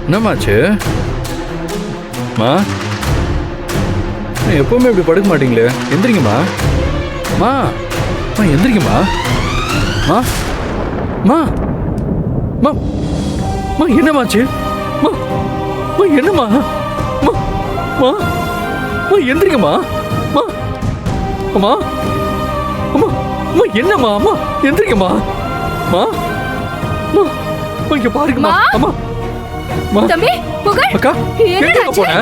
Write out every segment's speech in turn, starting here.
என்னமாச்சு? மா, எப்பவுமே இப்படி படுக்க மாட்டீங்களே, எந்திரிங்கம்மா. மா, எந்திரிங்கம்மா. மா, மா, மா, மா, என்னமாச்சு? மா, என்னம்மா? மா, மா, எந்திரிங்கம்மா. மா, அம்மா, அம்மா, என்னம்மா? அம்மா, எந்திரிங்கம்மா. மா, இங்க பாருங்கம்மா. அம்மா, தம்பி, புகழ். அக்கா, எங்க போன?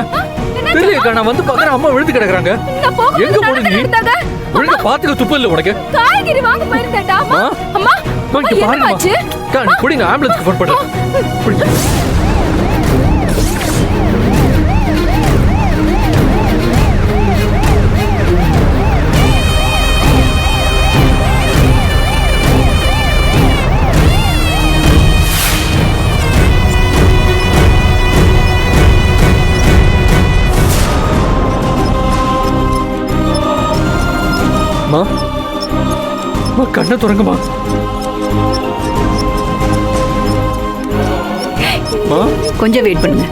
தெரியலக்கா, நான் வந்து பாக்குறேன், அம்மா விழுந்து கிடக்குறாங்க. எங்க போன நீ? ஒழுங்கா பாத்துக்க, துப்பு இல்ல உனக்கு. காய்கறி வாங்க போயிருந்தேடா. அம்மா, இங்க பாருங்கம்மா. அக்கா, நீ குடிங்க, ஆம்புலன்ஸ்க்கு ஃபோன் பண்றேன். கண்ணை துறங்கம்மா. கொஞ்சம் வெயிட் பண்ணுங்க.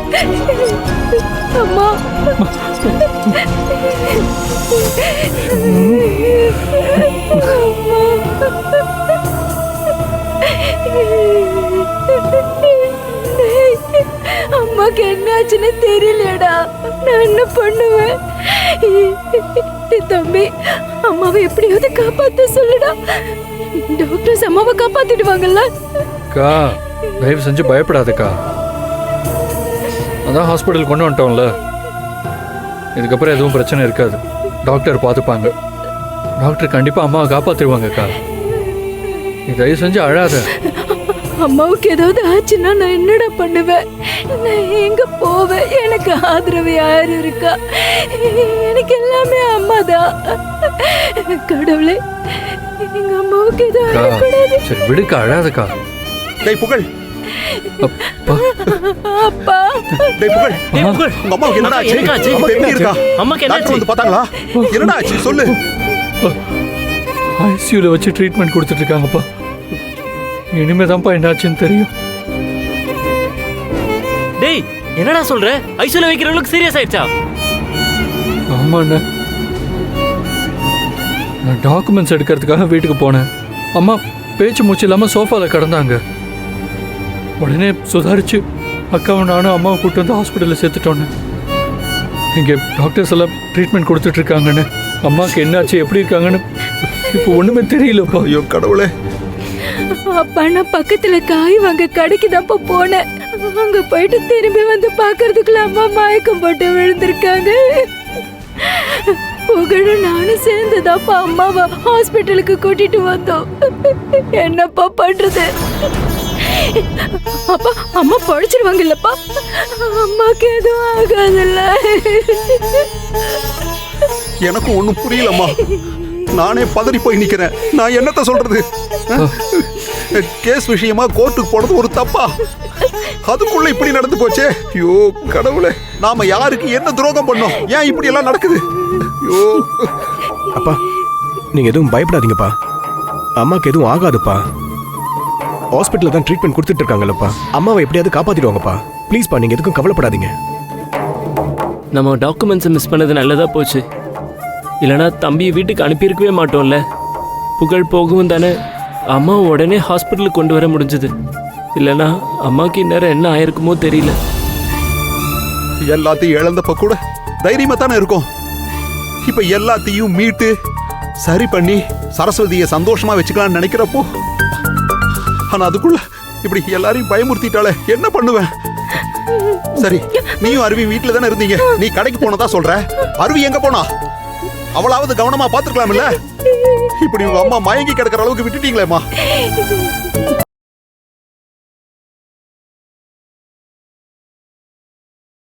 அம்மா, அம்மாக்கு என்னாச்சுன்னு தெரியலடா. நான் என்ன பண்ணுவேன்? தம்பி, அம்மாவை எப்படியாவது காப்பாத்த சொல்லுடா. டாக்டர்ஸ் அம்மாவை காப்பாத்திடுவாங்கல்ல. அக்கா, தயவு செஞ்சு பயப்படாதக்கா. அதான் ஹாஸ்பிட்டல் கொண்டு வந்துட்டோம்ல, இதுக்கப்புறம் எதுவும் பிரச்சனை இருக்காது. டாக்டர் பார்த்துப்பாங்க. டாக்டர் கண்டிப்பா அம்மாவை காப்பாத்திடுவாங்கக்கா. நீ தயவு செஞ்சு அழாத. அம்மாவுக்கு ஏதாவது ஆச்சுன்னா நான் என்னடா பண்ணுவேன்? நான் எங்க போவேன்? எனக்கு ஆதரவு யாரு இருக்கா? எனக்கு எல்லாமே அம்மாதான். கடவுளே, எங்க அம்மாவுக்கு ஏதாவது ஆகக்கூடாது. சரி விடுக்கா, அழாதக்கா. டேய் புகழ். அப்பா. டேய் புகழ். உங்க அம்மாவுக்கு என்னடா ஆச்சு? அம்மா எப்படி இருக்கா? அம்மாக்கு என்ன ஆச்சு? வந்து பார்த்தாங்களா? என்னடா ஆச்சு சொல்லு. ஐசியூல வச்சு ட்ரீட்மெண்ட் கொடுத்துட்டு இருக்காங்கப்பா. இனிமேதான்ப்பா என்னாச்சுன்னு தெரியும். டேய், என்னடா சொல்ற? ஐசியூல வைக்கிற அளவுக்கு சீரியஸ் ஆயிடுச்சா? ஆமாண்ண, நான் டாக்குமெண்ட்ஸ் எடுக்கிறதுக்காக வீட்டுக்கு போனேன். அம்மா பேச்சு மூச்சு இல்லாம சோஃபால கிடந்தாங்க. உடனே சுதாரிச்சு அக்காவும் நானும் அம்மாவை கூப்பிட்டு வந்து ஹாஸ்பிட்டலில் சேர்த்துட்டோன்னு. இங்கே டாக்டர்ஸ் எல்லாம் ட்ரீட்மெண்ட் கொடுத்துட்டு இருக்காங்கன்னு. அம்மாவுக்கு என்னாச்சு, எப்படி இருக்காங்கன்னு இப்போ ஒண்ணுமே தெரியலப்பா. ஐயோ கடவுளே. அப்பா, நான் பக்கத்துல காய் வாங்க கடைக்கு தான்ப்பா போனேன். அங்க போயிட்டு திரும்பி வந்து பாக்குறதுக்குள்ள அம்மா மயக்கம் போட்டு விழுந்திருக்காங்க. புகழும் நானும் சேர்ந்துதான்ப்பா அம்மாவை ஹாஸ்பிட்டலுக்கு கூட்டிட்டு வந்தோம். என்னப்பா பண்றது? அப்பா, அம்மா பழிச்சிருவாங்க இல்லப்பா? அம்மாக்கு எதுவும் ஆகாதுல்ல? எனக்கும் ஒண்ணும் புரியலம்மா. நானே பதறி போய் நிக்கிறேன். நான் என்னத்த சொல்றது? கேஸ் விஷயமா கோர்ட்டுக்கு போனது ஒரு தப்பா? அதுக்குள்ள இப்படி நடந்து போச்சே. ஐயோ கடவுளே, நாம யாருக்கு என்ன துரோகம் பண்ணோம்? ஏன் இப்படி எல்லாம் நடக்குது? ஐயோ அப்பா, நீங்க எதுவும் பயப்படாதீங்கப்பா. அம்மாக்கு எதுவும் ஆகாதுப்பா. ஹாஸ்பிட்டல்ல தான் ட்ரீட்மெண்ட் கொடுத்துட்டு இருக்காங்கல்லப்பா. அம்மாவை எப்படியாவது காப்பாத்திடுவாங்கப்பா. ப்ளீஸ்ப்பா, நீங்க எதுக்கும் கவலைப்படாதீங்க. நம்ம டாக்குமெண்ட்ஸை மிஸ் பண்ணது நல்லதா போச்சு. இல்லைனா தம்பியை வீட்டுக்கு அனுப்பியிருக்கவே மாட்டோம்ல. புகழ் போகவும் தானே அம்மா உடனே ஹாஸ்பிட்டலுக்கு கொண்டு வர முடிஞ்சது. இல்லைனா அம்மாவுக்கு இந்நேரம் என்ன ஆயிருக்குமோ தெரியல. எல்லாத்தையும் இழந்தப்ப கூட தைரியமா தானே இருக்கும். இப்ப எல்லாத்தையும் மீட்டு சரி பண்ணி சரஸ்வதியை சந்தோஷமா வச்சுக்கலாம்னு நினைக்கிறப்போ, ஆனா அதுக்குள்ள இப்படி எல்லாரையும் பயமுறுத்திட்டாலே என்ன பண்ணுவேன்? சரி, நீயும் அருவி வீட்டுல தானே இருந்தீங்க. நீ கடைக்கு போனதா சொல்ற. அருவி எங்க போனா? அவளாவது கவனமா பாத்துக்கலாம் இல்ல? இப்படி உங்க அம்மா மயங்கி கிடக்கிற அளவுக்கு விட்டுட்டீங்களேம்மா.